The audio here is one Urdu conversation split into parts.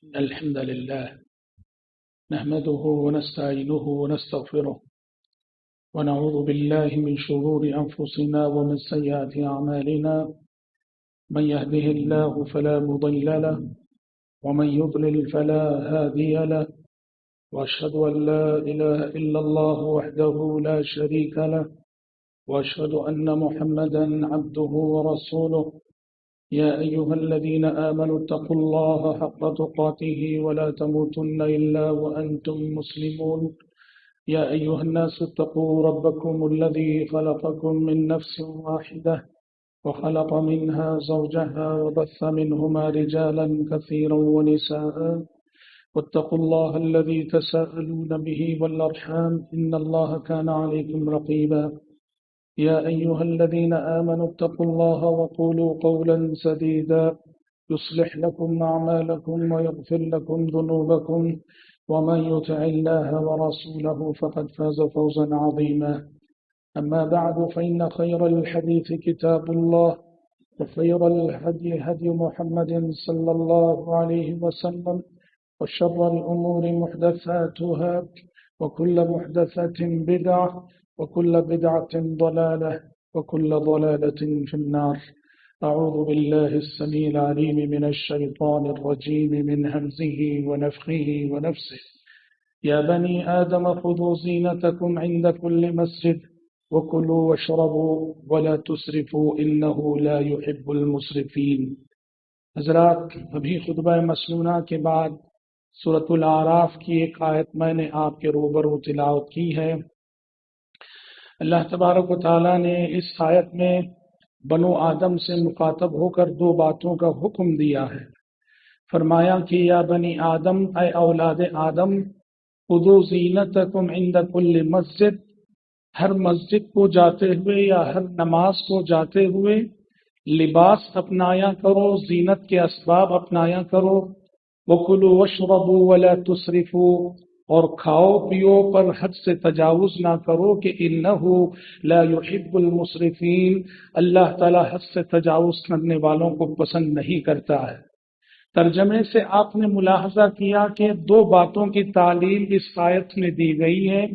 إن الحمد لله نحمده ونستعينه ونستغفره ونعوذ بالله من شرور أنفسنا ومن سيئات أعمالنا من يهده الله فلا مضل له ومن يضلل فلا هادي له وأشهد أن لا إله إلا الله وحده لا شريك له وأشهد أن محمدا عبده ورسوله يا أيها الذين آمنوا اتقوا الله حق تقاته ولا تموتن إلا وأنتم مسلمون يا أيها الناس اتقوا ربكم الذي خلقكم من نفس واحدة وخلق منها زوجها وبث منهما رجالا كثيرا ونساء واتقوا الله الذي تساءلون به والأرحام إن الله كان عليكم رقيبا يا أيها الذين آمنوا اتقوا الله وقولوا قولا سديدا يصلح لكم أعمالكم ويغفر لكم ذنوبكم ومن يطع الله ورسوله فقد فاز فوزا عظيما أما بعد فإن خير الحديث كتاب الله وخير الهدي هدي محمد صلى الله عليه وسلم وشر الأمور محدثاتها وكل محدثة بدعة وكل بدعة ضلالة وكل ضلالة في النار أعوذ بالله السميع العليم من الشيطان الرجيم من همزه ونفخه ونفسه يا بني آدم خذوا زينتكم عند كل مسجد وكلوا واشربوا ولا تسرفوا إنه لا يحب المسرفين. حضرات، ابھی خطبہ مسنونہ کے بعد سورۃ الاعراف کی ایک آیت میں نے آپ کے روبرو تلاوت کی ہے۔ اللہ تبارک و تعالیٰ نے اس آیت میں بنو آدم سے مخاطب ہو کر دو باتوں کا حکم دیا ہے۔ فرمایا کہ یا بنی آدم، اے اولاد آدم، خذوا زینتکم عند کل مسجد، ہر مسجد کو جاتے ہوئے یا ہر نماز کو جاتے ہوئے لباس اپنایا کرو، زینت کے اسباب اپنایا کرو۔ وَكُلُوا وَاشْرَبُوا وَلَا تُسْرِفُوا، اور کھاؤ پیو پر حد سے تجاوز نہ کرو کہ انہ لا يحب المسرفین، اللہ تعالیٰ حد سے تجاوز کرنے والوں کو پسند نہیں کرتا ہے۔ ترجمے سے آپ نے ملاحظہ کیا کہ دو باتوں کی تعلیم اس آیت میں دی گئی ہے۔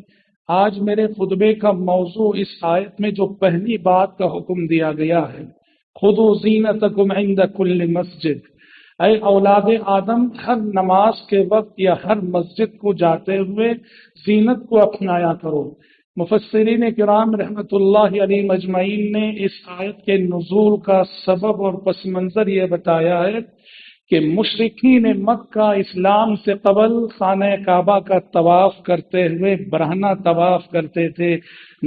آج میرے خطبے کا موضوع اس آیت میں جو پہلی بات کا حکم دیا گیا ہے، خذوا زینتکم عند کل مسجد، اے اولاد آدم، ہر نماز کے وقت یا ہر مسجد کو جاتے ہوئے زینت کو اپنایا کرو۔ مفسرین کرام رحمۃ اللہ علیہ مجمعین نے اس آیت کے نزول کا سبب اور پس منظر یہ بتایا ہے کہ مشرکین مکہ اسلام سے قبل خانہ کعبہ کا طواف کرتے ہوئے برہنہ طواف کرتے تھے،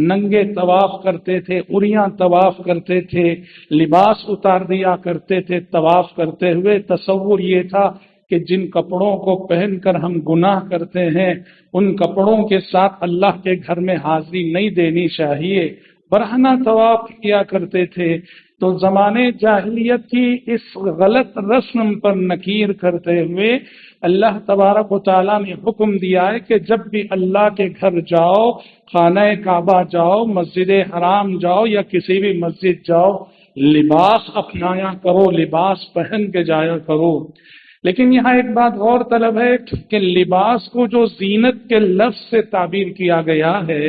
ننگے طواف کرتے تھے، عریاں طواف کرتے تھے، لباس اتار دیا کرتے تھے طواف کرتے ہوئے۔ تصور یہ تھا کہ جن کپڑوں کو پہن کر ہم گناہ کرتے ہیں ان کپڑوں کے ساتھ اللہ کے گھر میں حاضری نہیں دینی چاہیے، برہنہ طواف کیا کرتے تھے۔ تو زمانے جاہلیت کی اس غلط رسم پر نکیر کرتے ہوئے اللہ تبارک و تعالیٰ نے حکم دیا ہے کہ جب بھی اللہ کے گھر جاؤ، خانہ کعبہ جاؤ، مسجد حرام جاؤ یا کسی بھی مسجد جاؤ، لباس اپنایا کرو، لباس پہن کے جایا کرو۔ لیکن یہاں ایک بات غور طلب ہے کہ لباس کو جو زینت کے لفظ سے تعبیر کیا گیا ہے،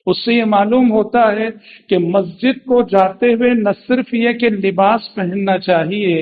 اس سے یہ معلوم ہوتا ہے کہ مسجد کو جاتے ہوئے نہ صرف یہ کہ لباس پہننا چاہیے،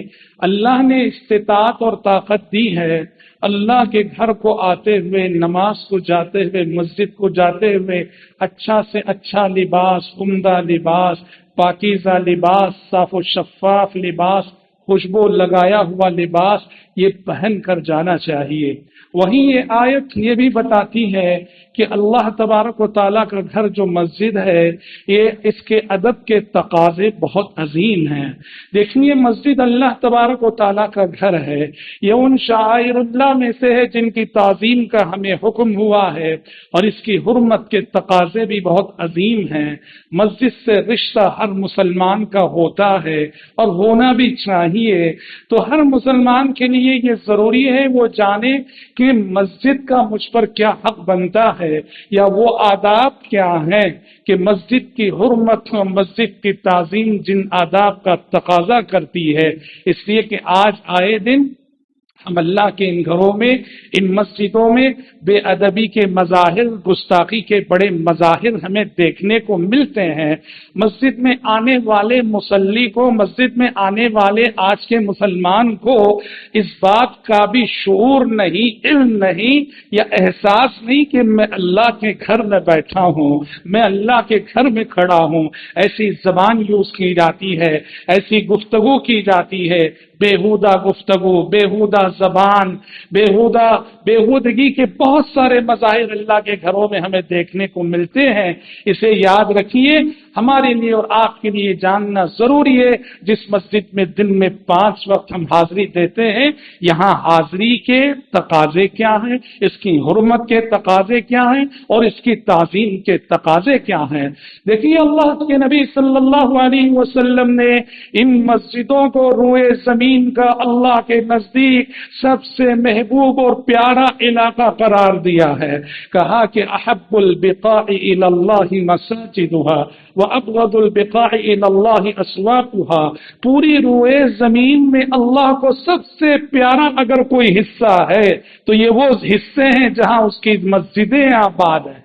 اللہ نے استطاعت اور طاقت دی ہے۔ اللہ کے گھر کو آتے ہوئے، نماز کو جاتے ہوئے، مسجد کو جاتے ہوئے اچھا سے اچھا لباس، عمدہ لباس، پاکیزہ لباس، صاف و شفاف لباس، خوشبو لگایا ہوا لباس یہ پہن کر جانا چاہیے۔ وہیں یہ آیت یہ بھی بتاتی ہے کہ اللہ تبارک و تعالیٰ کا گھر جو مسجد ہے، یہ اس کے ادب کے تقاضے بہت عظیم ہیں۔ دیکھیے، مسجد اللہ تبارک و تعالیٰ کا گھر ہے، یہ ان شعائر اللہ میں سے ہے جن کی تعظیم کا ہمیں حکم ہوا ہے، اور اس کی حرمت کے تقاضے بھی بہت عظیم ہیں۔ مسجد سے رشتہ ہر مسلمان کا ہوتا ہے اور ہونا بھی چاہیے۔ تو ہر مسلمان کے لیے یہ ضروری ہے وہ جانے کہ مسجد کا مجھ پر کیا حق بنتا ہے، یا وہ آداب کیا ہیں کہ مسجد کی حرمت اور مسجد کی تعظیم جن آداب کا تقاضا کرتی ہے۔ اس لیے کہ آج آئے دن ہم اللہ کے ان گھروں میں، ان مسجدوں میں بے ادبی کے مظاہر، گستاخی کے بڑے مظاہر ہمیں دیکھنے کو ملتے ہیں۔ مسجد میں آنے والے مصلی کو، مسجد میں آنے والے آج کے مسلمان کو اس بات کا بھی شعور نہیں، علم نہیں یا احساس نہیں کہ میں اللہ کے گھر میں بیٹھا ہوں، میں اللہ کے گھر میں کھڑا ہوں۔ ایسی زبان یوز کی جاتی ہے، ایسی گفتگو کی جاتی ہے، بےہودہ گفتگو، بےہودہ زبان، بےہودگی کے بہت سارے مظاہر اللہ کے گھروں میں ہمیں دیکھنے کو ملتے ہیں۔ اسے یاد رکھیے، ہمارے لیے اور آپ کے لیے جاننا ضروری ہے۔ جس مسجد میں دن میں 5 وقت ہم حاضری دیتے ہیں، یہاں حاضری کے تقاضے کیا ہیں، اس کی حرمت کے تقاضے کیا ہیں اور اس کی تعظیم کے تقاضے کیا ہیں۔ دیکھیے، اللہ کے نبی صلی اللہ علیہ وسلم نے ان مسجدوں کو روئے زمین کا اللہ کے نزدیک سب سے محبوب اور پیارا علاقہ قرار دیا ہے۔ کہا کہ احب البقاع الی اللہ مساجدها وابغض البقاع الی اللہ اسواقها۔ پوری روئے زمین میں اللہ کو سب سے پیارا اگر کوئی حصہ ہے تو یہ وہ حصے ہیں جہاں اس کی مسجدیں آباد ہیں،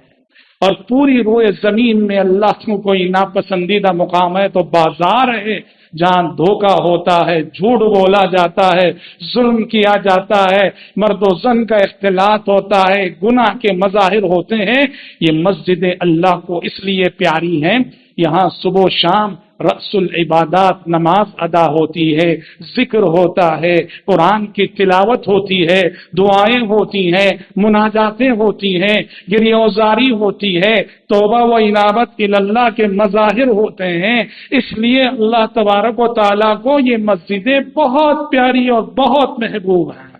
اور پوری روئے زمین میں اللہ کو کوئی ناپسندیدہ مقام ہے تو بازار ہے جہاں دھوکہ ہوتا ہے، جھوٹ بولا جاتا ہے، ظلم کیا جاتا ہے، مرد و زن کا اختلاط ہوتا ہے، گناہ کے مظاہر ہوتے ہیں۔ یہ مسجدیں اللہ کو اس لیے پیاری ہیں، یہاں صبح و شام رأس العبادات نماز ادا ہوتی ہے، ذکر ہوتا ہے، قرآن کی تلاوت ہوتی ہے، دعائیں ہوتی ہیں، مناجاتیں ہوتی ہیں، گریہوزاری ہوتی ہے، توبہ و انابت اللہ کے مظاہر ہوتے ہیں۔ اس لیے اللہ تبارک و تعالیٰ کو یہ مسجدیں بہت پیاری اور بہت محبوب ہیں۔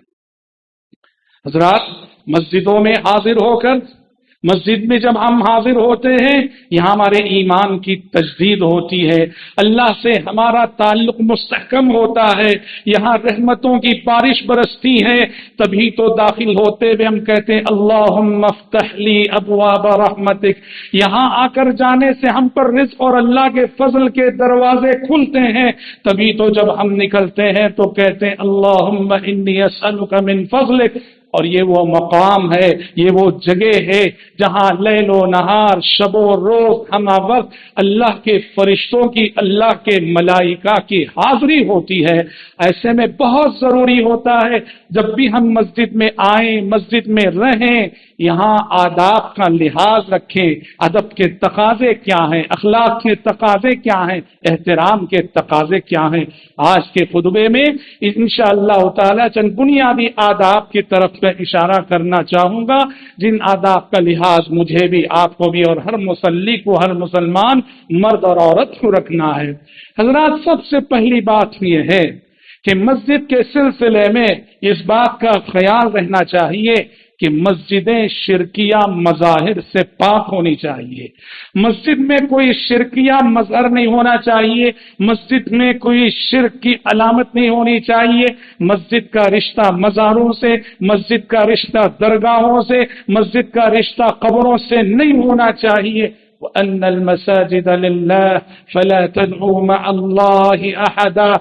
حضرات، مسجدوں میں حاضر ہو کر، مسجد میں جب ہم حاضر ہوتے ہیں، یہاں ہمارے ایمان کی تجدید ہوتی ہے، اللہ سے ہمارا تعلق مستحکم ہوتا ہے، یہاں رحمتوں کی بارش برستی ہے۔ تبھی تو داخل ہوتے ہوئے ہم کہتے ہیں اللہم افتح لی ابواب رحمتک۔ یہاں آ کر جانے سے ہم پر رزق اور اللہ کے فضل کے دروازے کھلتے ہیں۔ تبھی تو جب ہم نکلتے ہیں تو کہتے ہیں اللہم انی اسألک من فضلک۔ اور یہ وہ مقام ہے، یہ وہ جگہ ہے جہاں لیل و نہار، شب و روز، ہمہ وقت اللہ کے فرشتوں کی، اللہ کے ملائکہ کی حاضری ہوتی ہے۔ ایسے میں بہت ضروری ہوتا ہے جب بھی ہم مسجد میں آئیں، مسجد میں رہیں، یہاں آداب کا لحاظ رکھیں۔ ادب کے تقاضے کیا ہیں، اخلاق کے تقاضے کیا ہیں، احترام کے تقاضے کیا ہیں۔ آج کے خطبے میں انشاءاللہ تعالی چند بنیادی آداب کی طرف میں اشارہ کرنا چاہوں گا، جن آداب کا لحاظ مجھے بھی، آپ کو بھی اور ہر مصلی کو، ہر مسلمان مرد اور عورت کو رکھنا ہے۔ حضرات، سب سے پہلی بات یہ ہے کہ مسجد کے سلسلے میں اس بات کا خیال رہنا چاہیے کہ مسجدیں شرکیہ مظاہر سے پاک ہونی چاہیے۔ مسجد میں کوئی شرکیہ مظہر نہیں ہونا چاہیے، مسجد میں کوئی شرک کی علامت نہیں ہونی چاہیے۔ مسجد کا رشتہ مزاروں سے، مسجد کا رشتہ درگاہوں سے، مسجد کا رشتہ قبروں سے نہیں ہونا چاہیے۔ وَأَنَّ الْمَسَاجِدَ لِلَّهِ فَلَا تَدْعُوا مَعَ اللَّهِ أَحَدًا۔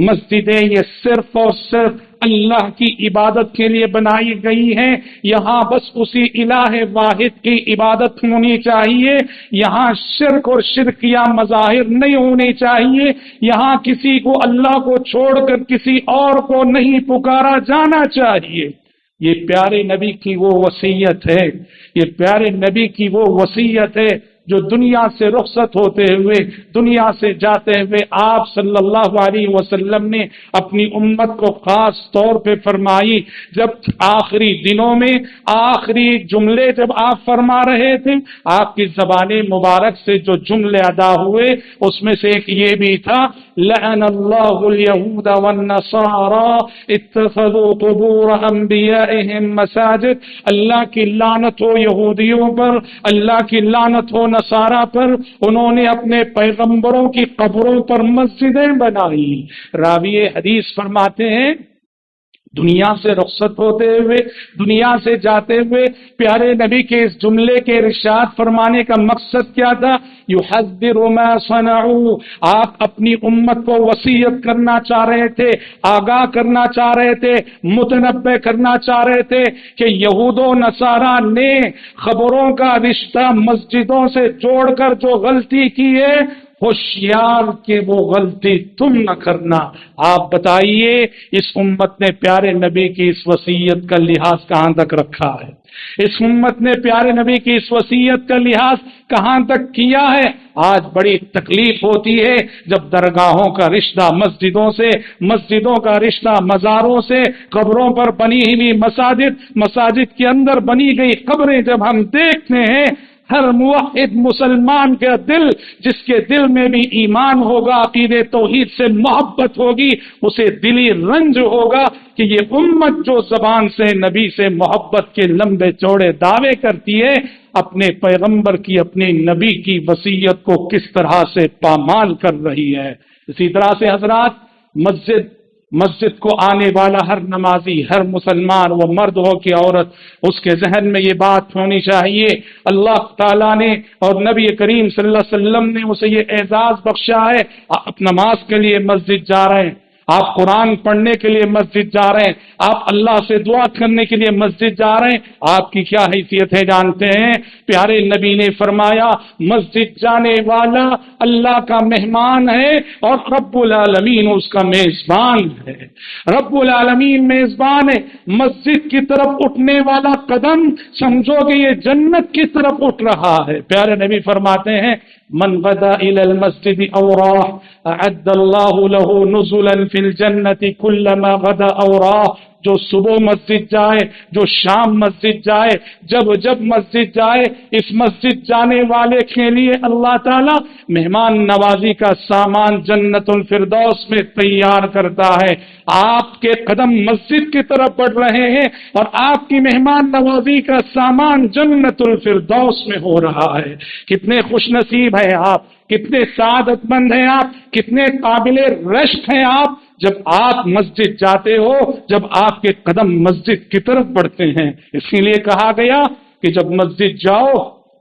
مسجدیں یہ صرف اور صرف اللہ کی عبادت کے لیے بنائی گئی ہیں، یہاں بس اسی الہ واحد کی عبادت ہونی چاہیے، یہاں شرک اور شرکیہ مظاہر نہیں ہونے چاہیے، یہاں کسی کو اللہ کو چھوڑ کر کسی اور کو نہیں پکارا جانا چاہیے۔ یہ پیارے نبی کی وہ وصیت ہے، یہ پیارے نبی کی وہ وصیت ہے جو دنیا سے رخصت ہوتے ہوئے، دنیا سے جاتے ہوئے آپ صلی اللہ علیہ وسلم نے اپنی امت کو خاص طور پہ فرمائی۔ جب آخری دنوں میں آخری جملے جب آپ فرما رہے تھے، آپ کی زبان مبارک سے جو جملے ادا ہوئے اس میں سے ایک یہ بھی تھا، لعن اللہ الیہود والنصارى اتخذوا قبور انبیائهم مساجد۔ اللہ کی لعنت ہو یہودیوں پر، اللہ کی لعنت ہو نصارہ پر، انہوں نے اپنے پیغمبروں کی قبروں پر مسجدیں بنائی۔ راوی حدیث فرماتے ہیں دنیا سے رخصت ہوتے ہوئے، دنیا سے جاتے ہوئے پیارے نبی کے اس جملے کے ارشاد فرمانے کا مقصد کیا تھا؟ یحذر ما صنعوا، آپ اپنی امت کو وصیت کرنا چاہ رہے تھے، آگاہ کرنا چاہ رہے تھے، متنبہ کرنا چاہ رہے تھے کہ یہود و نصارہ نے خبروں کا رشتہ مسجدوں سے جوڑ کر جو غلطی کی ہے، ہوشیار کہ وہ غلطی تم نہ کرنا۔ آپ بتائیے اس امت نے پیارے نبی کی اس وصیت کا لحاظ کہاں تک رکھا ہے؟ اس امت نے پیارے نبی کی اس وصیت کا لحاظ کہاں تک کیا ہے؟ آج بڑی تکلیف ہوتی ہے جب درگاہوں کا رشتہ مسجدوں سے، مسجدوں کا رشتہ مزاروں سے، قبروں پر بنی ہوئی مساجد کے اندر بنی گئی قبریں جب ہم دیکھتے ہیں، ہر موحد مسلمان کا دل، جس کے دل میں بھی ایمان ہوگا، عقیدہ توحید سے محبت ہوگی، اسے دلی رنج ہوگا کہ یہ امت جو زبان سے نبی سے محبت کے لمبے چوڑے دعوے کرتی ہے، اپنے پیغمبر کی، اپنے نبی کی وصیت کو کس طرح سے پامال کر رہی ہے۔ اسی طرح سے حضرات، مسجد کو آنے والا ہر نمازی، ہر مسلمان، وہ مرد ہو کہ عورت، اس کے ذہن میں یہ بات ہونی چاہیے، اللہ تعالیٰ نے اور نبی کریم صلی اللہ علیہ وسلم نے اسے یہ اعزاز بخشا ہے، آپ نماز کے لیے مسجد جا رہے ہیں، آپ قرآن پڑھنے کے لیے مسجد جا رہے ہیں، آپ اللہ سے دعا کرنے کے لیے مسجد جا رہے ہیں، آپ کی کیا حیثیت ہے جانتے ہیں؟ پیارے نبی نے فرمایا مسجد جانے والا اللہ کا مہمان ہے اور رب العالمین اس کا میزبان ہے۔ رب العالمین میزبان ہے۔ مسجد کی طرف اٹھنے والا قدم سمجھو کہ یہ جنت کی طرف اٹھ رہا ہے۔ پیارے نبی فرماتے ہیں من غدا الى المسجد او راح اعد الله له نزلا في الجنة كلما غدا او راح، جو صبح مسجد جائے، جو شام مسجد جائے، جب مسجد جائے، اس مسجد جانے والے کے لیے اللہ تعالی مہمان نوازی کا سامان جنت الفردوس میں تیار کرتا ہے۔ آپ کے قدم مسجد کی طرف بڑھ رہے ہیں اور آپ کی مہمان نوازی کا سامان جنت الفردوس میں ہو رہا ہے۔ کتنے خوش نصیب ہیں آپ، کتنے سعادت مند ہیں آپ، کتنے قابل رشک ہیں آپ جب آپ مسجد جاتے ہو، جب آپ کے قدم مسجد کی طرف بڑھتے ہیں۔ اسی لیے کہا گیا کہ جب مسجد جاؤ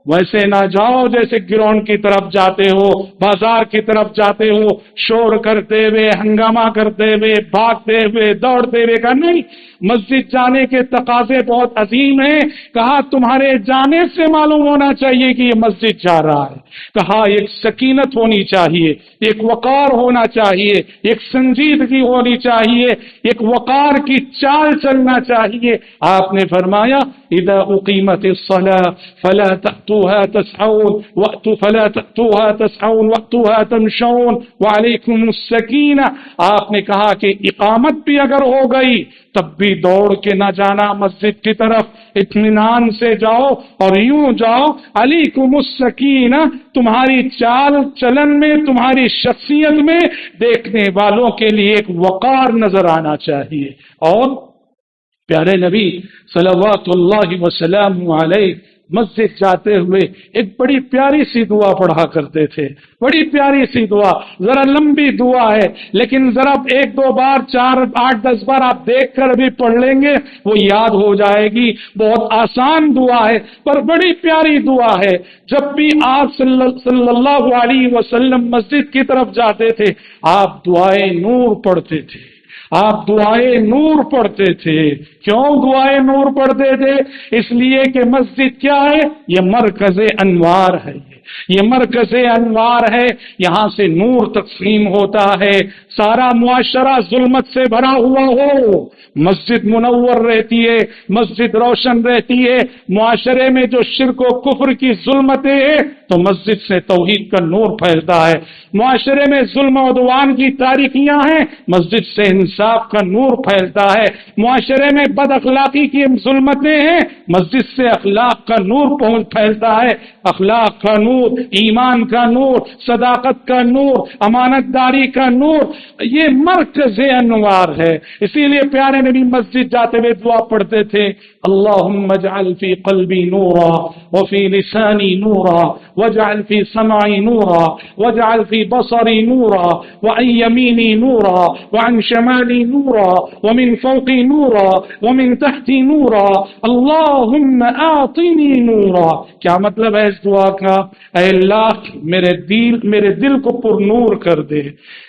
ویسے نہ جاؤ جیسے گراؤنڈ کی طرف جاتے ہو، بازار کی طرف جاتے ہو، شور کرتے ہوئے، ہنگامہ کرتے ہوئے، بھاگتے ہوئے، دوڑتے ہوئے کا نہیں۔ مسجد جانے کے تقاضے بہت عظیم ہیں۔ کہا تمہارے جانے سے معلوم ہونا چاہیے کہ یہ مسجد جا رہا ہے۔ کہا ایک سکینت ہونی چاہیے، ایک وقار ہونا چاہیے، ایک سنجیدگی ہونی چاہیے، ایک وقار کی چال چلنا چاہیے۔ آپ نے فرمایا اذا اقیمت الصلاة فلا تأتوها تسعون فلا تأتوها تسعون وأتوها تمشون وعليكم السکینہ۔ آپ نے کہا کہ اقامت بھی اگر ہو گئی تب بھی دوڑ کے نہ جانا مسجد کی طرف، اطمینان سے جاؤ اور یوں جاؤ۔ علیکم السکینہ، تمہاری چال چلن میں، تمہاری شخصیت میں دیکھنے والوں کے لیے ایک وقار نظر آنا چاہیے۔ اور پیارے نبی صلوات اللہ وسلم علیہ مسجد جاتے ہوئے ایک بڑی پیاری سی دعا پڑھا کرتے تھے، بڑی پیاری سی دعا، ذرا لمبی دعا ہے لیکن ذرا ایک دو بار، 4 8 10 بار آپ دیکھ کر بھی پڑھ لیں گے وہ یاد ہو جائے گی۔ بہت آسان دعا ہے پر بڑی پیاری دعا ہے۔ جب بھی آپ صلی اللہ علیہ وسلم مسجد کی طرف جاتے تھے آپ دعائے نور پڑھتے تھے، آپ دعائے نور پڑھتے تھے۔ کیوں دعائے نور پڑھتے تھے؟ اس لیے کہ مسجد کیا ہے؟ یہ مرکز انوار ہے، یہ مرکز انوار ہے، یہاں سے نور تقسیم ہوتا ہے۔ سارا معاشرہ ظلمت سے بھرا ہوا ہو، مسجد منور رہتی ہے، مسجد روشن رہتی ہے۔ معاشرے میں جو شرک و کفر کی ظلمتیں ہیں تو مسجد سے توحید کا نور پھیلتا ہے۔ معاشرے میں ظلم و عدوان کی تاریکیاں ہیں، مسجد سے انصاف کا نور پھیلتا ہے۔ معاشرے میں بد اخلاقی کی ظلمتیں ہیں، مسجد سے اخلاق کا نور پھیلتا ہے۔ اخلاق کا نور، ایمان کا نور، صداقت کا نور، امانت داری کا نور، یہ مرکز انوار ہے. اسی لیے پیارے نبی مسجد جاتے ہوئے دعا پڑھتے تھے, اللہم اجعل فی قلبی نورا وفی لسانی نورا واجعل فی سمعی نورا واجعل فی بصری نورا وعن یمینی نورا وعن شمالی نورا ومن فوقی نورا ومن تحتی نورا اللہم اعطنی نورا. کیا مطلب ہے اس دعا کا؟ اے اللہ میرے دل کو پر نور کر دے,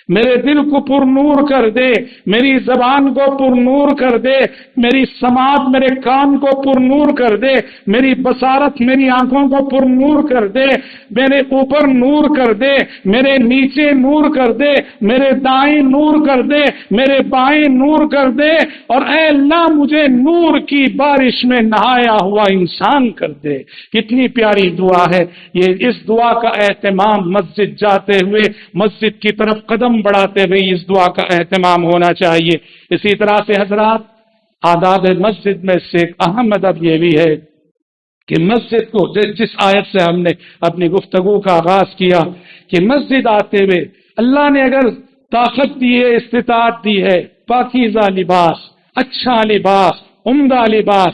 میرے دل کو پر نور کر دے, میری زبان کو پر نور کر دے, میری سماعت میرے کان کو پر نور کر دے, میری بصارت میری آنکھوں کو پر نور کر دے, میرے اوپر نور کر دے, میرے نیچے نور کر دے, میرے دائیں نور کر دے, میرے بائیں نور کر دے, اور اے اللہ مجھے نور کی بارش میں نہایا ہوا انسان کر دے. کتنی پیاری دعا ہے یہ. اس دعا کا اہتمام مسجد جاتے ہوئے, مسجد کی طرف قدم بڑھاتے ہوئے اس دعا کا اہتمام ہونا چاہیے. اسی طرح سے حضرات, آداب مسجد میں سے ایک اہم ادب یہ بھی ہے کہ مسجد کو, جس آیت سے ہم نے اپنی گفتگو کا آغاز کیا, کہ مسجد آتے ہوئے اللہ نے اگر طاقت دی ہے, استطاعت دی ہے, پاکیزہ لباس, اچھا لباس, عمدہ لباس,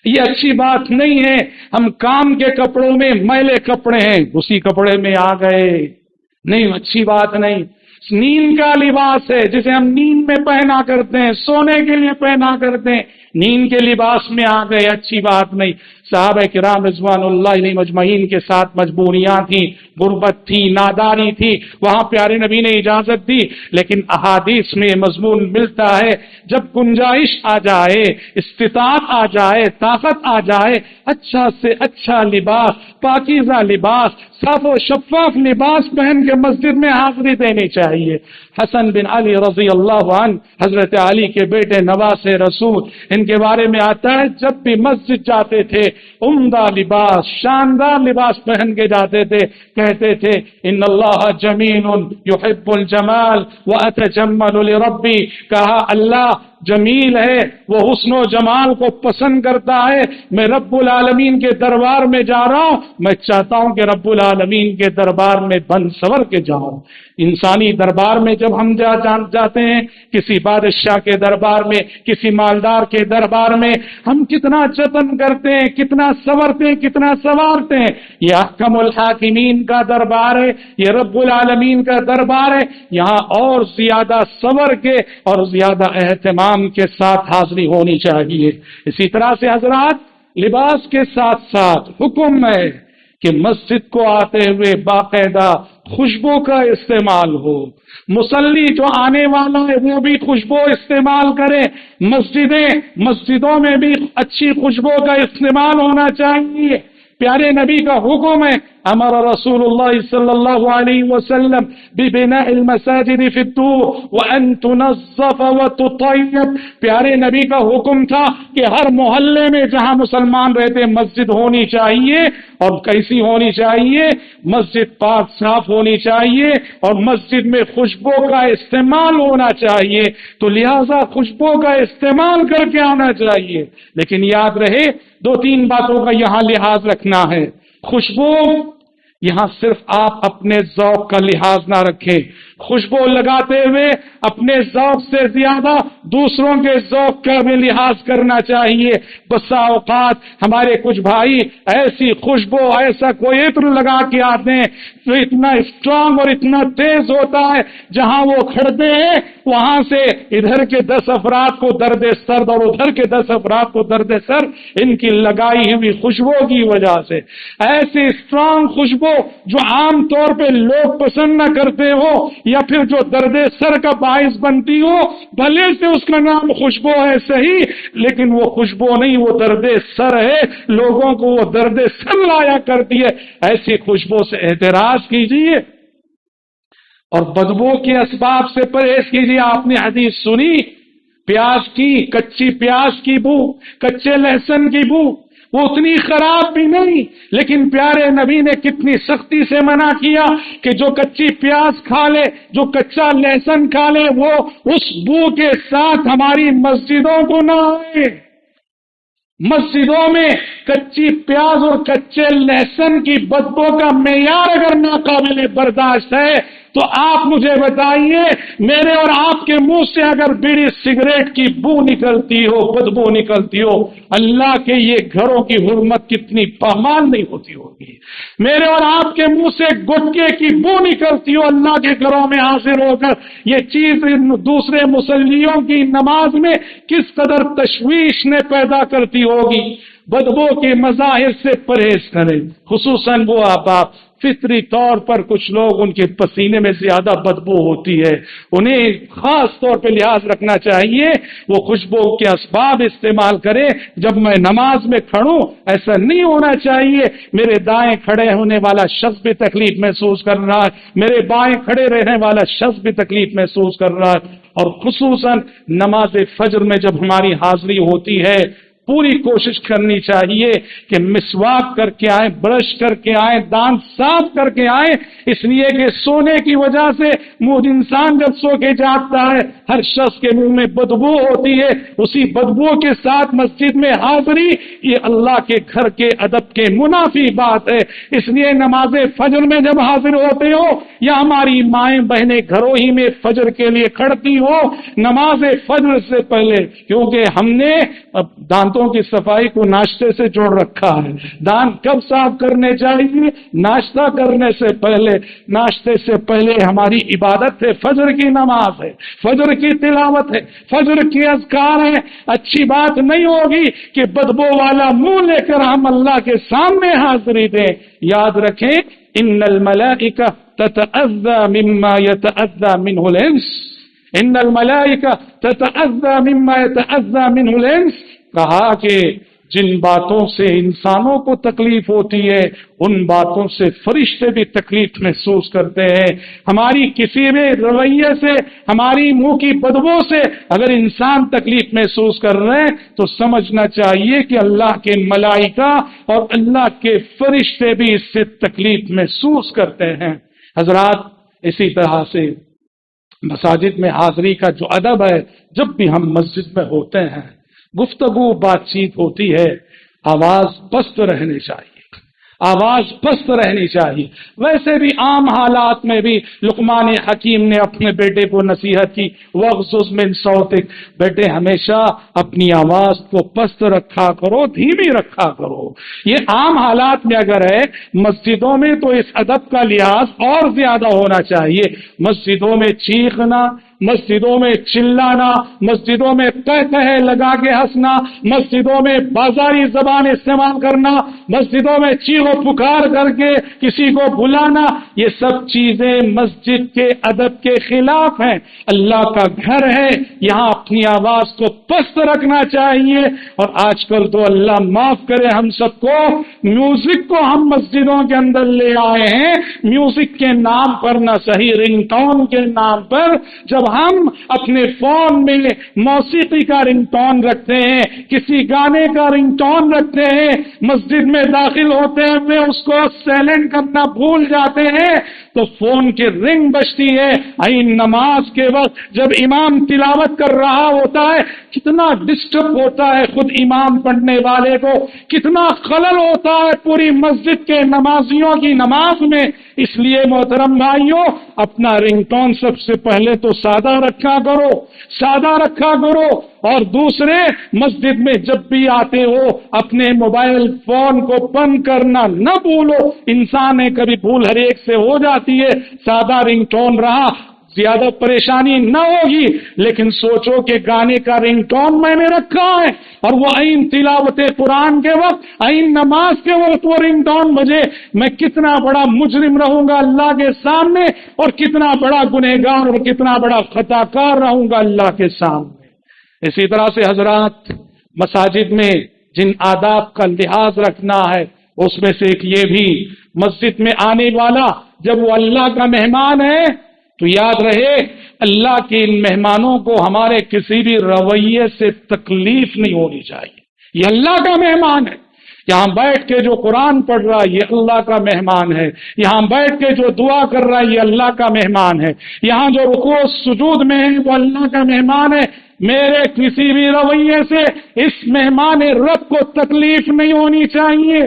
یہ اچھی بات نہیں ہے ہم کام کے کپڑوں میں میلے کپڑے ہیں اسی کپڑے میں آ گئے, نہیں, اچھی بات نہیں. نیند کا لباس ہے جسے ہم نیند میں پہنا کرتے ہیں, سونے کے لیے پہنا کرتے ہیں, نیند کے لباس میں آ گئے, اچھی بات نہیں. صحابہ کرام رضوان اللہ علیہ مجمعین کے ساتھ مجبوریاں تھیں, غربت تھی, ناداری تھی, وہاں پیارے نبی نے اجازت دی. لیکن احادیث میں مضمون ملتا ہے جب گنجائش آ جائے, استطاعت آ جائے, طاقت آ جائے, اچھا سے اچھا لباس, پاکیزہ لباس, صاف و شفاف لباس پہن کے مسجد میں حاضری دینی چاہیے. حسن بن علی رضی اللہ عنہ, حضرت علی کے بیٹے نواز رسول, ان کے بارے میں آتا ہے جب بھی مسجد جاتے تھے عمدہ لباس, شاندار لباس پہن کے جاتے تھے. کہتے تھے ان اللہ جمیل یحب الجمال واتجمل لربی, کہا اللہ جمیل ہے, وہ حسن و جمال کو پسند کرتا ہے. میں رب العالمین کے دربار میں جا رہا ہوں, میں چاہتا ہوں کہ رب العالمین کے دربار میں بن سور کے جاؤں. انسانی دربار میں جب ہم جاتے ہیں, کسی بادشاہ کے دربار میں, کسی مالدار کے دربار میں, ہم کتنا جتن کرتے ہیں, کتنا سورتے ہیں, کتنا سوارتے ہیں. یہ احکم الحاکمین کا دربار ہے, یہ رب العالمین کا دربار ہے. یہاں اور زیادہ سور کے اور زیادہ اہتمام کے ساتھ حاضری ہونی چاہیے. اسی طرح سے حضرات, لباس کے ساتھ ساتھ حکم ہے کہ مسجد کو آتے ہوئے باقاعدہ خوشبو کا استعمال ہو. مصلی جو آنے والا ہے وہ بھی خوشبو استعمال کرے. مسجدوں میں بھی اچھی خوشبو کا استعمال ہونا چاہیے. پیارے نبی کا حکم ہے, امر رسول اللہ صلی اللہ علیہ وسلم ببناء المساجد فی الدور وان تنظف وتطیب. پیارے نبی کا حکم تھا کہ ہر محلے میں جہاں مسلمان رہتے مسجد ہونی چاہیے, اور کیسی ہونی چاہیے؟ مسجد پاک صاف ہونی چاہیے, اور مسجد میں خوشبو کا استعمال ہونا چاہیے. تو لہذا خوشبو کا استعمال کر کے آنا چاہیے. لیکن یاد رہے, دو تین باتوں کا یہاں لحاظ رکھنا ہے. خوشبو یہاں صرف آپ اپنے ذوق کا لحاظ نہ رکھیں. خوشبو لگاتے ہوئے اپنے ذوق سے زیادہ دوسروں کے ذوق کا بھی لحاظ کرنا چاہیے. بسا اوقات ہمارے کچھ بھائی ایسی خوشبو, ایسا کوئی عطر لگا کے آتے ہیں جو اتنا اسٹرانگ اور اتنا تیز ہوتا ہے, جہاں وہ کھڑتے ہیں وہاں سے ادھر کے 10 افراد کو درد سر اور ادھر کے 10 افراد کو درد سر, ان کی لگائی ہوئی خوشبو کی وجہ سے. ایسی اسٹرانگ خوشبو جو عام طور پہ لوگ پسند نہ کرتے ہو, یا پھر جو درد سر کا باعث بنتی ہو, بھلے سے اس کا نام خوشبو ہے صحیح, لیکن وہ خوشبو نہیں, وہ درد سر ہے, لوگوں کو وہ درد سر لایا کرتی ہے. ایسی خوشبو سے احتراز کیجیے اور بدبو کے اسباب سے پرہیز کیجیے. آپ نے حدیث سنی پیاز کی, کچی پیاز کی بو, کچے لہسن کی بو, وہ اتنی خراب بھی نہیں, لیکن پیارے نبی نے کتنی سختی سے منع کیا کہ جو کچی پیاز کھا لے, جو کچا لہسن کھا لے, وہ اس بو کے ساتھ ہماری مسجدوں کو نہ آئے. مسجدوں میں کچی پیاز اور کچے لہسن کی بدبو کا معیار اگر ناقابل برداشت ہے تو آپ مجھے بتائیے میرے اور آپ کے منہ سے اگر بیڑی سگریٹ کی بو نکلتی ہو، بدبو نکلتی ہو، اللہ کے یہ گھروں کی حرمت کتنی پامال نہیں ہوتی ہوگی؟ میرے اور آپ کے منہ سے گٹکے کی بو نکلتی ہو، اللہ کے گھروں میں حاضر ہو کر یہ چیز دوسرے مصلیوں کی نماز میں کس قدر تشویش نے پیدا کرتی ہوگی؟ بدبو کے مظاہر سے پرہیز کریں، خصوصاً وہ احباب فطری طور پر کچھ لوگ ان کے پسینے میں زیادہ بدبو ہوتی ہے، انہیں خاص طور پہ لحاظ رکھنا چاہیے، وہ خوشبو کے اسباب استعمال کرے۔ جب میں نماز میں کھڑوں ایسا نہیں ہونا چاہیے میرے دائیں کھڑے ہونے والا شخص بھی تکلیف محسوس کر رہا ہے، میرے بائیں کھڑے رہنے والا شخص بھی تکلیف محسوس کر رہا ہے۔ اور خصوصاً نماز فجر میں جب ہماری حاضری ہوتی ہے پوری کوشش کرنی چاہیے کہ مسواک کر کے آئیں، برش کر کے آئیں، دانت صاف کر کے آئیں، اس لیے کہ سونے کی وجہ سے منہ انسان جب سو کے جاگتا ہے ہر شخص کے منہ میں بدبو ہوتی ہے، اسی بدبو کے ساتھ مسجد میں حاضری یہ اللہ کے گھر کے ادب کے منافی بات ہے۔ اس لیے نماز فجر میں جب حاضر ہوتے ہو یا ہماری مائیں بہنیں گھروں ہی میں فجر کے لیے کھڑتی ہو نماز فجر سے پہلے، کیونکہ ہم نے دانتوں کی صفائی کو ناشتے سے جوڑ رکھا ہے۔ دانت کب صاف کرنے چاہیے؟ ناشتہ کرنے سے پہلے۔ ناشتے سے پہلے ہماری عبادت ہے، فجر کی نماز ہے، فجر کی تلاوت ہے، فجر کی اذکار ہے۔ اچھی بات نہیں ہوگی کہ بدبو والا منہ لے کر ہم اللہ کے سامنے حاضری دیں۔ یاد رکھیں ان الملائکہ تتأذى مما يتأذى منه الانس، ان الملائکہ تتأذى مما يتأذى منه الانس، کہا کہ جن باتوں سے انسانوں کو تکلیف ہوتی ہے ان باتوں سے فرشتے بھی تکلیف محسوس کرتے ہیں۔ ہماری کسی بھی رویے سے، ہماری منہ کی بدبو سے اگر انسان تکلیف محسوس کر رہے ہیں تو سمجھنا چاہیے کہ اللہ کے ملائکہ اور اللہ کے فرشتے بھی اس سے تکلیف محسوس کرتے ہیں۔ حضرات اسی طرح سے مساجد میں حاضری کا جو ادب ہے، جب بھی ہم مسجد میں ہوتے ہیں گفتگو بات چیت ہوتی ہے آواز پست رہنی چاہیے، آواز پست رہنی چاہیے۔ ویسے بھی عام حالات میں بھی لقمان حکیم نے اپنے بیٹے کو نصیحت کی وَاغْضُضْ مِنْ صَوْتِكَ، بیٹے ہمیشہ اپنی آواز کو پست رکھا کرو، دھیمی رکھا کرو۔ یہ عام حالات میں اگر ہے، مسجدوں میں تو اس ادب کا لحاظ اور زیادہ ہونا چاہیے۔ مسجدوں میں چیخنا، مسجدوں میں چلانا، مسجدوں میں قہقہے لگا کے ہنسنا، مسجدوں میں بازاری زبان استعمال کرنا، مسجدوں میں چیخ و پکار کر کے کسی کو بلانا، یہ سب چیزیں مسجد کے ادب کے خلاف ہیں۔ اللہ کا گھر ہے، یہاں اپنی آواز کو پست رکھنا چاہیے۔ اور آج کل تو اللہ معاف کرے ہم سب کو، میوزک کو ہم مسجدوں کے اندر لے آئے ہیں، میوزک کے نام پر نہ صحیح رنگ ٹون کے نام پر۔ جب ہم اپنے فون میں موسیقی کا رنگ ٹون رکھتے ہیں، کسی گانے کا رنگ ٹون رکھتے ہیں، مسجد میں داخل ہوتے ہوئے اس کو سائلنٹ کرنا بھول جاتے ہیں تو فون کی رنگ بجتی ہے۔ نماز کے وقت جب امام تلاوت کر رہا ہوتا ہے کتنا ڈسٹرب ہوتا ہے خود امام پڑھنے والے کو، کتنا خلل ہوتا ہے پوری مسجد کے نمازیوں کی نماز میں۔ اس لیے محترم بھائیوں اپنا رنگ ٹون سب سے پہلے تو سادہ رکھا کرو، سادہ رکھا کرو، اور دوسرے مسجد میں جب بھی آتے ہو اپنے موبائل فون کو بند کرنا نہ بھولو۔ انسان ہے کبھی بھول ہر ایک سے ہو جاتی ہے، سادہ رنگ ٹون رہا زیادہ پریشانی نہ ہوگی، لیکن سوچو کہ گانے کا رنگ ٹون میں نے رکھا ہے اور وہ عین تلاوت قرآن کے وقت، عین نماز کے وقت وہ رنگ ٹون بجے، میں کتنا بڑا مجرم رہوں گا اللہ کے سامنے، اور کتنا بڑا گنہگار اور کتنا بڑا خطا کار رہوں گا اللہ کے سامنے۔ اسی طرح سے حضرات مساجد میں جن آداب کا لحاظ رکھنا ہے اس میں سے ایک یہ بھی، مسجد میں آنے والا جب وہ اللہ کا مہمان ہے تو یاد رہے اللہ کے ان مہمانوں کو ہمارے کسی بھی رویے سے تکلیف نہیں ہونی چاہیے۔ یہ اللہ کا مہمان ہے، یہاں بیٹھ کے جو قرآن پڑھ رہا ہے یہ اللہ کا مہمان ہے، یہاں بیٹھ کے جو دعا کر رہا ہے یہ اللہ کا مہمان ہے، یہاں جو رکوع سجود میں ہے وہ اللہ کا مہمان ہے۔ میرے کسی بھی رویے سے اس مہمان رب کو تکلیف نہیں ہونی چاہیے۔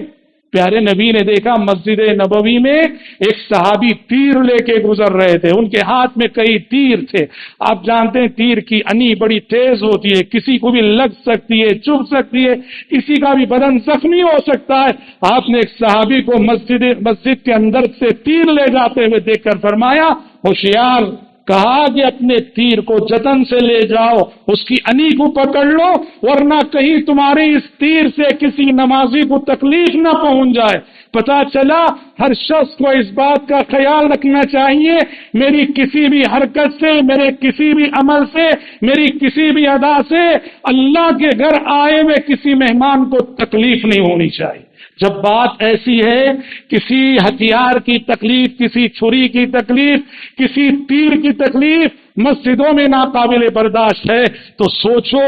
پیارے نبی نے دیکھا مسجد نبوی میں ایک صحابی تیر لے کے گزر رہے تھے، ان کے ہاتھ میں کئی تیر تھے۔ آپ جانتے ہیں تیر کی انی بڑی تیز ہوتی ہے، کسی کو بھی لگ سکتی ہے، چبھ سکتی ہے، کسی کا بھی بدن زخمی ہو سکتا ہے۔ آپ نے ایک صحابی کو مسجد کے اندر سے تیر لے جاتے ہوئے دیکھ کر فرمایا ہوشیار، کہا کہ اپنے تیر کو جتن سے لے جاؤ، اس کی انی کو پکڑ لو، ورنہ کہیں تمہارے اس تیر سے کسی نمازی کو تکلیف نہ پہنچ جائے۔ پتا چلا ہر شخص کو اس بات کا خیال رکھنا چاہیے میری کسی بھی حرکت سے، میرے کسی بھی عمل سے، میری کسی بھی ادا سے اللہ کے گھر آئے ہوئے کسی مہمان کو تکلیف نہیں ہونی چاہیے۔ جب بات ایسی ہے کسی ہتھیار کی تکلیف، کسی چھری کی تکلیف، کسی تیر کی تکلیف مسجدوں میں ناقابل برداشت ہے، تو سوچو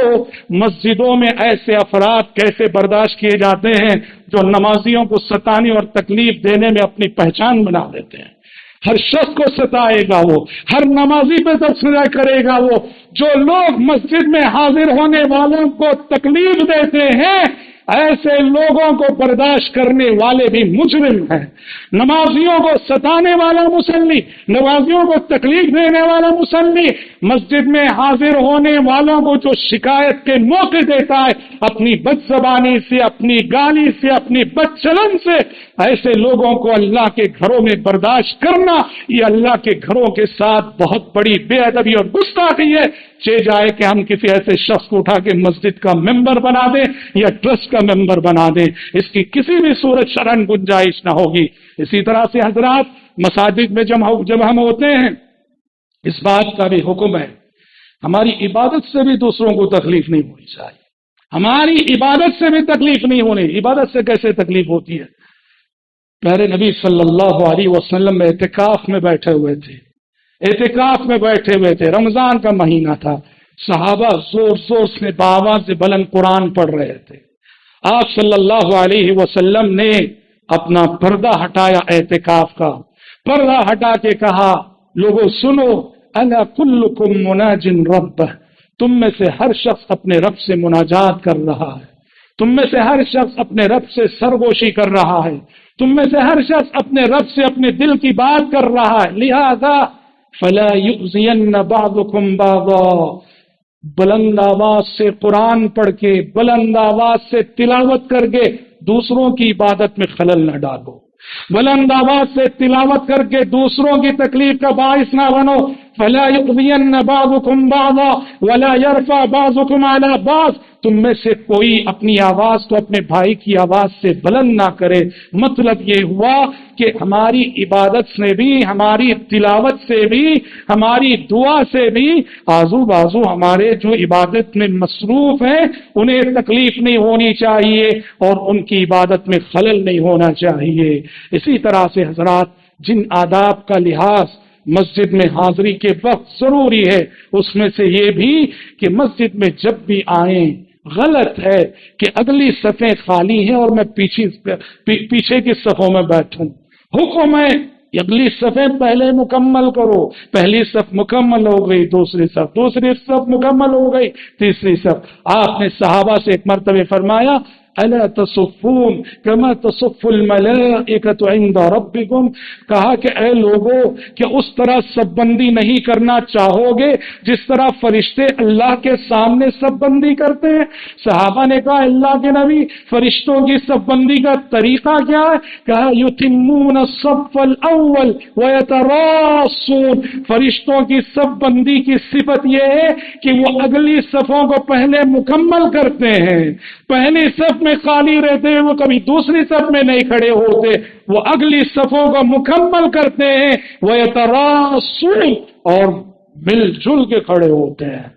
مسجدوں میں ایسے افراد کیسے برداشت کیے جاتے ہیں جو نمازیوں کو ستانے اور تکلیف دینے میں اپنی پہچان بنا دیتے ہیں۔ ہر شخص کو ستائے گا وہ، ہر نمازی پہ تبصرہ کرے گا وہ۔ جو لوگ مسجد میں حاضر ہونے والوں کو تکلیف دیتے ہیں ایسے لوگوں کو برداشت کرنے والے بھی مجرم ہیں۔ نمازیوں کو ستانے والا مصلی، نمازیوں کو تکلیف دینے والا مصلی، مسجد میں حاضر ہونے والوں کو جو شکایت کے موقع دیتا ہے اپنی بد زبانی سے، اپنی گالی سے، اپنی بد چلن سے، ایسے لوگوں کو اللہ کے گھروں میں برداشت کرنا یہ اللہ کے گھروں کے ساتھ بہت بڑی بے ادبی اور گستاخی ہے۔ جائے کہ ہم کسی ایسے شخص کو اٹھا کے مسجد کا ممبر بنا دیں یا ٹرسٹ کا ممبر بنا دیں، اس کی کسی بھی صورت شرعاً گنجائش نہ ہوگی۔ اسی طرح سے حضرات مساجد میں جب ہم ہوتے ہیں اس بات کا بھی حکم ہے ہماری عبادت سے بھی دوسروں کو تکلیف نہیں ہونی چاہیے، ہماری عبادت سے بھی تکلیف نہیں ہونی۔ عبادت سے کیسے تکلیف ہوتی ہے؟ پیارے نبی صلی اللہ علیہ وسلم اعتکاف میں بیٹھے ہوئے تھے، اعتکاف میں بیٹھے ہوئے تھے، رمضان کا مہینہ تھا، صحابہ زور زور سے بآواز بلند قرآن پڑھ رہے تھے۔ آپ صلی اللہ علیہ وسلم نے اپنا پردہ ہٹایا، اعتکاف کا پردہ ہٹا کے کہا لوگوں سنو، الا کلکم مناج ربہ، تم میں سے ہر شخص اپنے رب سے مناجات کر رہا ہے، تم میں سے ہر شخص اپنے رب سے سرگوشی کر رہا ہے، تم میں سے ہر شخص اپنے رب سے اپنے دل کی بات کر رہا ہے، لہذا فلا یؤذین بعضکم بعضا، بلند آواز سے قرآن پڑھ کے، بلند آواز سے تلاوت کر کے دوسروں کی عبادت میں خلل نہ ڈالو، بلند آواز سے تلاوت کر کے دوسروں کی تکلیف کا باعث نہ بنو۔ فلا یؤذین بعضکم بعضا ولا یرفع بعضکم علی بعض، تم میں سے کوئی اپنی آواز کو اپنے بھائی کی آواز سے بلند نہ کرے۔ مطلب یہ ہوا کہ ہماری عبادت سے بھی، ہماری تلاوت سے بھی، ہماری دعا سے بھی آزو بازو ہمارے جو عبادت میں مصروف ہیں انہیں تکلیف نہیں ہونی چاہیے اور ان کی عبادت میں خلل نہیں ہونا چاہیے۔ اسی طرح سے حضرات جن آداب کا لحاظ مسجد میں حاضری کے وقت ضروری ہے اس میں سے یہ بھی کہ مسجد میں جب بھی آئیں، غلط ہے کہ اگلی صفیں خالی ہیں اور میں پیچھے کی صفوں میں بیٹھوں۔ حکم ہے اگلی صفیں پہلے مکمل کرو، پہلی صف مکمل ہو گئی، دوسری صف مکمل ہو گئی، تیسری صف۔ آپ نے صحابہ سے ایک مرتبہ فرمایا الا تصفون کما تصف الملائکۃ عند ربکم، کہا کہ اے لوگوں کہ اس طرح صف بندی نہیں کرنا چاہو گے جس طرح فرشتے اللہ کے سامنے صف بندی کرتے ہیں۔ صحابہ نے کہا اللہ کے نبی فرشتوں کی صف بندی کا طریقہ کیا ہے؟ کہا یتمون الصف الاول ویتراصون، فرشتوں کی صف بندی کی صفت یہ ہے کہ وہ اگلی صفوں کو پہلے مکمل کرتے ہیں، پہلی صف میں خالی رہتے ہیں وہ کبھی دوسری صف میں نہیں کھڑے ہوتے، وہ اگلی صفوں کو مکمل کرتے ہیں، ویتراصون اور مل جل کے کھڑے ہوتے ہیں۔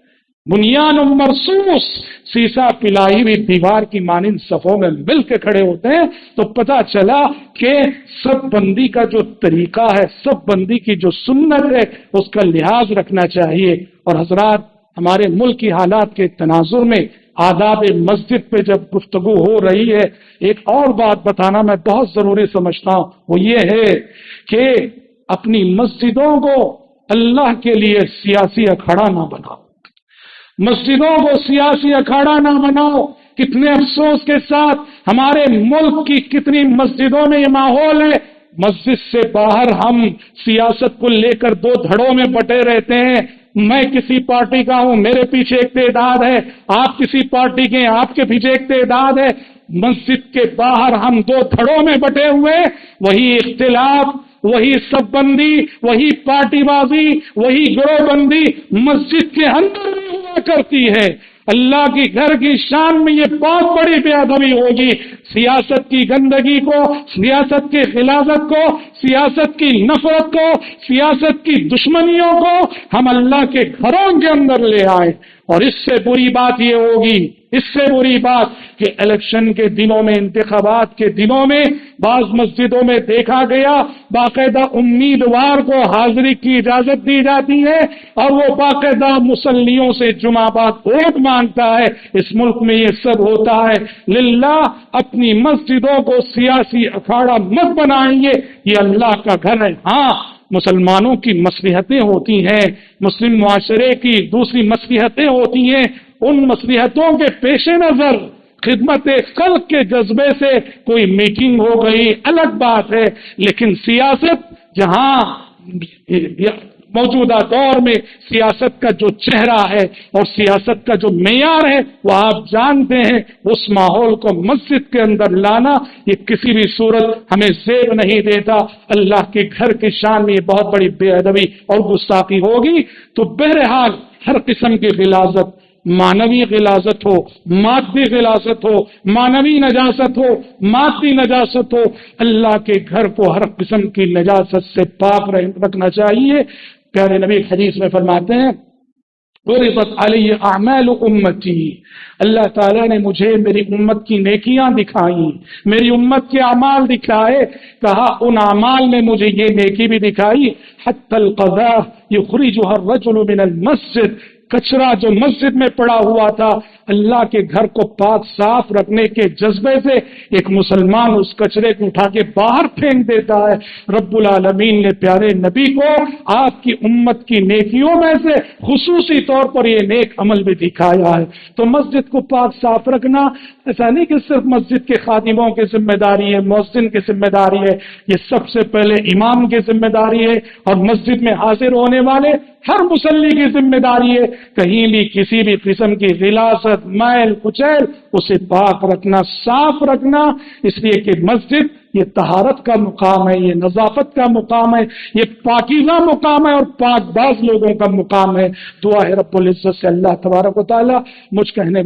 بنیان مرصوص، سیسا پلائی ہوئی دیوار کی مانند صفوں میں مل کے کھڑے ہوتے ہیں۔ تو پتہ چلا کہ صف بندی کا جو طریقہ ہے، صف بندی کی جو سنت ہے اس کا لحاظ رکھنا چاہیے۔ اور حضرات ہمارے ملک کی حالات کے تناظر میں آداب مسجد پہ جب گفتگو ہو رہی ہے ایک اور بات بتانا میں بہت ضروری سمجھتا ہوں، وہ یہ ہے کہ اپنی مسجدوں کو اللہ کے لیے سیاسی اکھاڑا نہ بناؤ، مسجدوں کو سیاسی اکھاڑا نہ بناؤ۔ کتنے افسوس کے ساتھ ہمارے ملک کی کتنی مسجدوں میں یہ ماحول ہے، مسجد سے باہر ہم سیاست کو لے کر دو دھڑوں میں بٹے رہتے ہیں، میں کسی پارٹی کا ہوں، میرے پیچھے ایک تعداد ہے، آپ کسی پارٹی کے ہیں، آپ کے پیچھے ایک تعداد ہے۔ مسجد کے باہر ہم دو دھڑوں میں بٹے ہوئے، وہی اختلاف، وہی سب بندی، وہی پارٹی بازی، وہی گروہ بندی مسجد کے اندر بھی ہوا کرتی ہے۔ اللہ کی گھر کی شان میں یہ بہت بڑی بے ادبی ہوگی۔ سیاست کی گندگی کو، سیاست کی غلاظت کو، سیاست کی نفرت کو، سیاست کی دشمنیوں کو ہم اللہ کے گھروں کے اندر لے آئے، اور اس سے بری بات یہ ہوگی، اس سے بری بات کہ الیکشن کے دنوں میں، انتخابات کے دنوں میں بعض مسجدوں میں دیکھا گیا باقاعدہ امیدوار کو حاضری کی اجازت دی جاتی ہے اور وہ باقاعدہ مصلیوں سے جمعہ بعد ووٹ مانگتا ہے۔ اس ملک میں یہ سب ہوتا ہے۔ للہ اپنی مسجدوں کو سیاسی اکھاڑا مت بنائیے، یہ اللہ کا گھر ہے۔ ہاں، مسلمانوں کی مصلحتیں ہوتی ہیں، مسلم معاشرے کی دوسری مصلحتیں ہوتی ہیں، ان مصلحتوں کے پیش نظر خدمت خلق کے جذبے سے کوئی میٹنگ ہو گئی الگ بات ہے، لیکن سیاست جہاں موجودہ دور میں سیاست کا جو چہرہ ہے اور سیاست کا جو معیار ہے وہ آپ جانتے ہیں، اس ماحول کو مسجد کے اندر لانا یہ کسی بھی صورت ہمیں زیب نہیں دیتا۔ اللہ کے گھر کی شان میں یہ بہت بڑی بے ادبی اور گستاخی ہوگی۔ تو بہرحال ہر قسم کی غلاظت، مانوی غلاظت ہو، مادی غلاظت ہو، مانوی نجاست ہو، مادی نجاست ہو، اللہ کے گھر کو ہر قسم کی نجاست سے پاک رکھنا چاہیے۔ پیارے نبی حدیث میں فرماتے ہیں عرضت علی اعمال امتی، اللہ تعالیٰ نے مجھے میری امت کی نیکیاں دکھائیں، میری امت کے اعمال دکھائے، کہا ان اعمال میں مجھے یہ نیکی بھی دکھائی حتی القذاء یخرجها الرجل من المسجد، کچرا جو مسجد میں پڑا ہوا تھا، اللہ کے گھر کو پاک صاف رکھنے کے جذبے سے ایک مسلمان اس کچرے کو اٹھا کے باہر پھینک دیتا ہے۔ رب العالمین نے پیارے نبی کو آپ کی امت کی نیکیوں میں سے خصوصی طور پر یہ نیک عمل بھی دکھایا ہے۔ تو مسجد کو پاک صاف رکھنا ایسا نہیں کہ صرف مسجد کے خادموں کی ذمہ داری ہے، مؤذن کی ذمہ داری ہے، یہ سب سے پہلے امام کی ذمہ داری ہے اور مسجد میں حاضر ہونے والے ہر مصلی کی ذمہ داری ہے۔ کہیں بھی کسی بھی قسم کی غلاظت، میل کچیل، اسے پاک رکھنا، صاف رکھنا، اس لیے کہ مسجد یہ طہارت کا مقام ہے، یہ نظافت کا مقام ہے، یہ پاکیزہ مقام ہے اور پاک باز لوگوں کا مقام ہے۔ دعا ہے رب العزت سے اللہ تبارک و تعالی مجھ کہنے